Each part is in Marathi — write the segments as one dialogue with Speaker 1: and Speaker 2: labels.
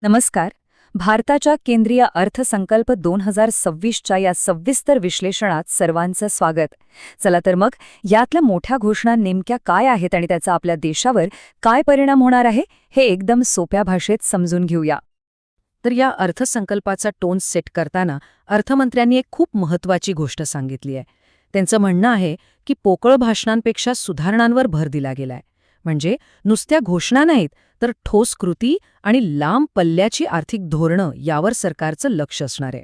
Speaker 1: नमस्कार. भारताच्या केंद्रीय अर्थसंकल्प 2026च्या या सविस्तर विश्लेषणात सर्वांचं स्वागत. चला तर मग यातल्या मोठ्या घोषणा नेमक्या काय आहेत आणि त्याचा आपल्या देशावर काय परिणाम होणार आहे हे एकदम सोप्या भाषेत समजून घेऊया.
Speaker 2: तर या अर्थसंकल्पाचा टोन सेट करताना अर्थमंत्र्यांनी एक खूप महत्त्वाची गोष्ट सांगितली आहे. त्यांचं म्हणणं आहे की पोकळ भाषणांपेक्षा सुधारणांवर भर दिला गेलाय. म्हणजे नुसत्या घोषणा नाहीत तर ठोस कृती आणि लांब पल्ल्याची आर्थिक धोरणं यावर सरकारचं लक्ष असणार आहे.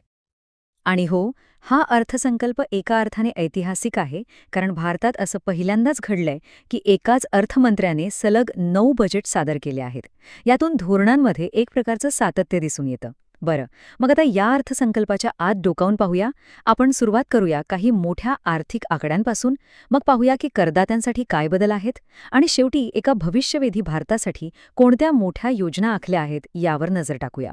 Speaker 1: आणि हो, हा अर्थसंकल्प एका अर्थाने ऐतिहासिक आहे, कारण भारतात असं पहिल्यांदाच घडलंय की एकाच अर्थमंत्र्याने सलग 9 बजेट सादर केले आहेत. यातून धोरणांमध्ये एक प्रकारचं सातत्य दिसून येतं. बरं, मग आता या अर्थसंकल्पाच्या आत डोकावून पाहूया. आपण सुरुवात करूया काही मोठ्या आर्थिक आकड्यांपासून, मग पाहूया की करदात्यांसाठी काय बदल आहेत आणि शेवटी एका भविष्यवेधी भारतासाठी कोणत्या मोठ्या योजना आखल्या आहेत यावर नजर टाकूया.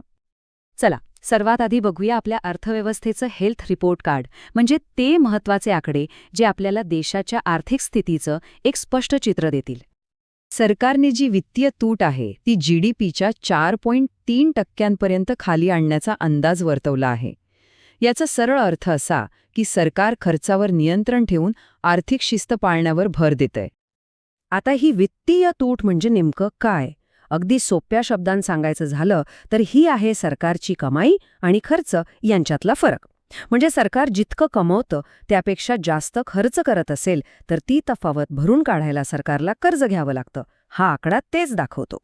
Speaker 1: चला, सर्वात आधी बघूया आपल्या अर्थव्यवस्थेचं हेल्थ रिपोर्ट कार्ड, म्हणजे ते महत्त्वाचे आकडे जे आपल्याला देशाच्या आर्थिक स्थितीचं एक स्पष्ट चित्र देतील.
Speaker 2: सरकारने जी वित्तीय तूट आहे ती जीडीपीच्या 4.3% खाली आणण्याचा अंदाज वर्तवला आहे. याचा सरळ अर्थ असा की सरकार खर्चावर नियंत्रण ठेवून आर्थिक शिस्त पाळण्यावर भर देतंय. आता ही वित्तीय तूट म्हणजे नेमकं काय? अगदी सोप्या शब्दांत सांगायचं झालं तर ही आहे सरकारची कमाई आणि खर्च यांच्यातला फरक. म्हणजे सरकार जितकं कमवतं त्यापेक्षा जास्त खर्च करत असेल तर ती तफावत भरून काढायला सरकारला कर्ज घ्यावं लागतं. हा आकडा तेच दाखवतो.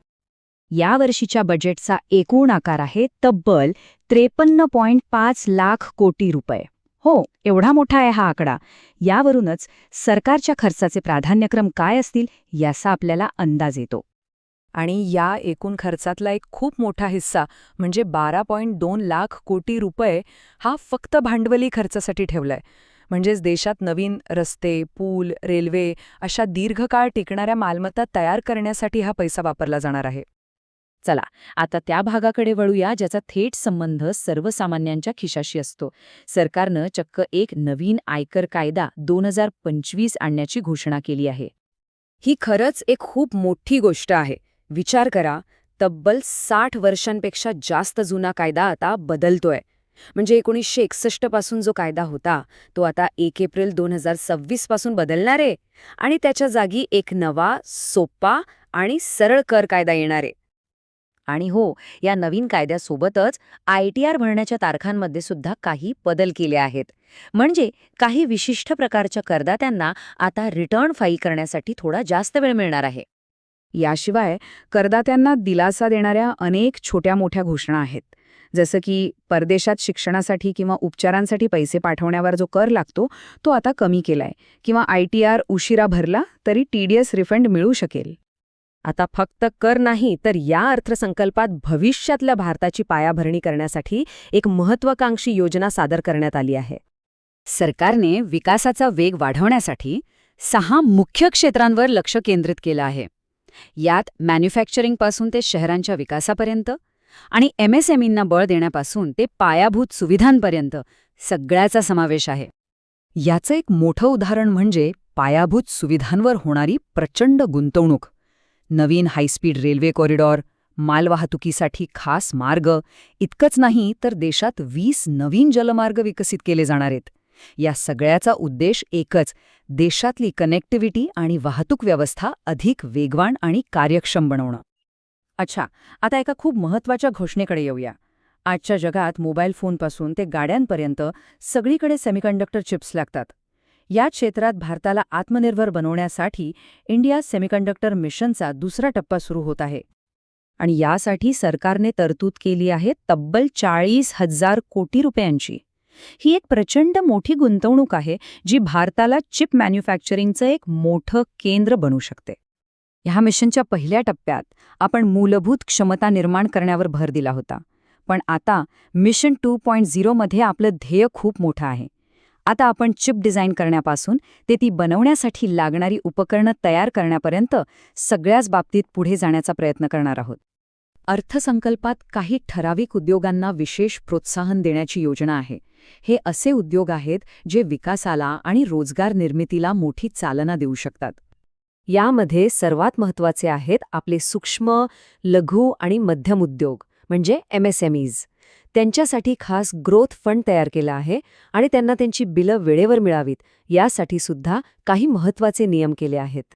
Speaker 1: या वर्षीच्या बजेटचा एकूण आकार आहे तब्बल 53.5 लाख कोटी रुपये. हो, एवढा मोठा आहे हा आकडा. यावरूनच सरकारच्या खर्चाचे प्राधान्यक्रम काय असतील याचा आपल्याला अंदाज येतो.
Speaker 2: आणि या एकूण खर्चातला एक खूप मोठा हिस्सा म्हणजे 12.2 लाख कोटी रुपये हा फक्त भांडवली खर्चासाठी ठेवलाय. म्हणजेच देशात नवीन रस्ते, पूल, रेल्वे अशा दीर्घकाळ टिकणाऱ्या मालमत्ता तयार करण्यासाठी हा पैसा वापरला जाणार आहे.
Speaker 1: चला, आता त्या भागाकडे वळूया ज्याचा थेट संबंध सर्वसामान्यांच्या खिशाशी असतो. सरकारनं चक्क एक नवीन आयकर कायदा 2025 आणण्याची घोषणा केली आहे.
Speaker 2: ही खरंच एक खूप मोठी गोष्ट आहे. विचार करा, तब्बल 60 वर्षांपेक्षा जास्त जुना कायदा आता बदलतोय. म्हणजे 1961 पासून जो कायदा होता तो आता 1 एप्रिल 2026 पासून बदलणार आहे आणि त्याच्या जागी एक नवा, सोपा आणि सरळ कर कायदा येणार आहे.
Speaker 1: आणि हो, या नवीन कायद्यासोबतच ITR भरण्याच्या तारखांमध्ये सुद्धा काही बदल केले आहेत. म्हणजे काही विशिष्ट प्रकारच्या करदात्यांना आता रिटर्न फाईल करण्यासाठी थोडा जास्त वेळ मिळणार आहे.
Speaker 2: याशिवाय करदात्यांना दिलासा देणाऱ्या अनेक छोट्या मोठ्या घोषणा आहेत. जसं की परदेशात शिक्षणासाठी किंवा उपचारांसाठी पैसे पाठवण्यावर जो कर लागतो तो आता कमी केलाय, किंवा ITR उशिरा भरला तरी TDS रिफंड मिळू शकेल. आता फक्त कर नाही तर या अर्थसंकल्पात भविष्यातल्या भारताची पायाभरणी करण्यासाठी एक महत्त्वाकांक्षी योजना सादर करण्यात आली आहे.
Speaker 1: सरकारने विकासाचा वेग वाढवण्यासाठी 6 मुख्य क्षेत्रांवर लक्ष केंद्रित केलं आहे. यात मॅन्युफॅक्चरिंगपासून ते शहरांच्या विकासापर्यंत आणि MSMEंना बळ देण्यापासून ते पायाभूत सुविधांपर्यंत सगळ्याचा समावेश आहे.
Speaker 2: याचं एक मोठं उदाहरण म्हणजे पायाभूत सुविधांवर होणारी प्रचंड गुंतवणूक. नवीन हायस्पीड रेल्वे कॉरिडॉर, मालवाहतुकीसाठी खास मार्ग, इतकंच नाही तर देशात 20 नवीन जलमार्ग विकसित केले जाणार आहेत. या सगळ्याचा उद्देश एकच, देशातली कनेक्टिव्हिटी आणि वाहतूक व्यवस्था अधिक वेगवान आणि कार्यक्षम बनवणं. अच्छा, आता एका खूप महत्त्वाच्या घोषणेकडे येऊया. आजच्या जगात मोबाईल फोनपासून ते गाड्यांपर्यंत सगळीकडे सेमीकंडक्टर चिप्स लागतात. या क्षेत्रात भारताला आत्मनिर्भर बनवण्यासाठी इंडिया सेमीकंडक्टर मिशनचा दुसरा टप्पा सुरू होत आहे. आणि यासाठी सरकारने तरतूद केली आहे तब्बल 40,000 कोटी रुपयांची. ही एक प्रचंड मोठी गुंतवणूक आहे जी भारताला चिप मॅन्युफॅक्चरिंगचं एक मोठं केंद्र बनवू शकते. ह्या मिशनच्या पहिल्या टप्प्यात आपण मूलभूत क्षमता निर्माण करण्यावर भर दिला होता. पण आता मिशन 2.0 मध्ये आपलं ध्येय खूप मोठं आहे. आता आपण चिप डिझाईन करण्यापासून ते ती बनवण्यासाठी लागणारी उपकरणं तयार करण्यापर्यंत सगळ्याच बाबतीत पुढे जाण्याचा प्रयत्न करणार आहोत. अर्थसंकल्पात काही ठराविक उद्योगांना विशेष प्रोत्साहन देण्याची योजना आहे. हे असे उद्योग आहेत जे विकासाला आणि रोजगार निर्मितीला मोठी चालना देऊ शकतात. यामध्ये सर्वात महत्त्वाचे आहेत आपले सूक्ष्म, लघु आणि मध्यम उद्योग,
Speaker 1: म्हणजे MSMEs. त्यांच्यासाठी खास ग्रोथ फंड तयार केला आहे आणि त्यांना त्यांची बिलं वेळेवर मिळावीत यासाठी सुद्धा काही महत्त्वाचे नियम केले आहेत.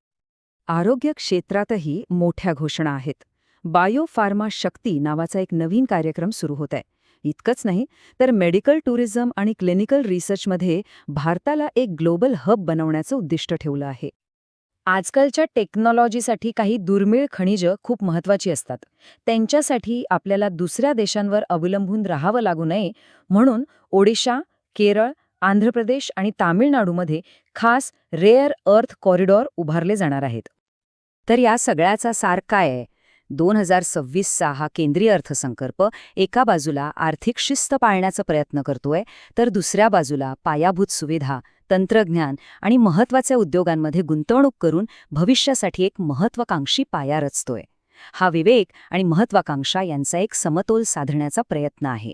Speaker 2: आरोग्य क्षेत्रातही मोठ्या घोषणा आहेत. बायोफार्मा शक्ती नावाचा एक नवीन कार्यक्रम सुरू होत आहे. इतकंच नाही तर मेडिकल टुरिझम आणि क्लिनिकल रिसर्चमध्ये भारताला एक ग्लोबल हब बनवण्याचं उद्दिष्ट ठेवलं आहे. आजकालच्या टेक्नॉलॉजीसाठी काही दुर्मिळ खनिजं खूप महत्त्वाची असतात. त्यांच्यासाठी आपल्याला दुसऱ्या देशांवर अवलंबून राहावं लागू नये म्हणून ओडिशा, केरळ, आंध्र प्रदेश आणि तामिळनाडूमध्ये खास रेअर अर्थ कॉरिडॉर उभारले जाणार आहेत.
Speaker 1: तर या सगळ्याचा सार काय आहे? 2026चा हा केंद्रीय अर्थसंकल्प एका बाजूला आर्थिक शिस्त पाळण्याचा प्रयत्न करतोय, तर दुसऱ्या बाजूला पायाभूत सुविधा, तंत्रज्ञान आणि महत्त्वाच्या उद्योगांमध्ये गुंतवणूक करून भविष्यासाठी एक महत्त्वाकांक्षी पाया रचतोय. हा विवेक आणि महत्त्वाकांक्षा यांचा एक समतोल साधण्याचा प्रयत्न आहे.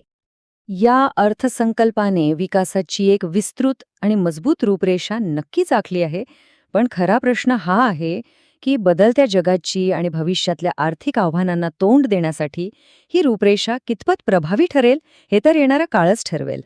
Speaker 2: या अर्थसंकल्पाने विकासाची एक विस्तृत आणि मजबूत रूपरेषा नक्कीच आखली आहे, पण खरा प्रश्न हा आहे की बदलत्या जगाची आणि भविष्यातल्या आर्थिक आव्हानांना तोंड देण्यासाठी ही रूपरेषा कितपत प्रभावी ठरेल हे तर येणारा काळच ठरवेल.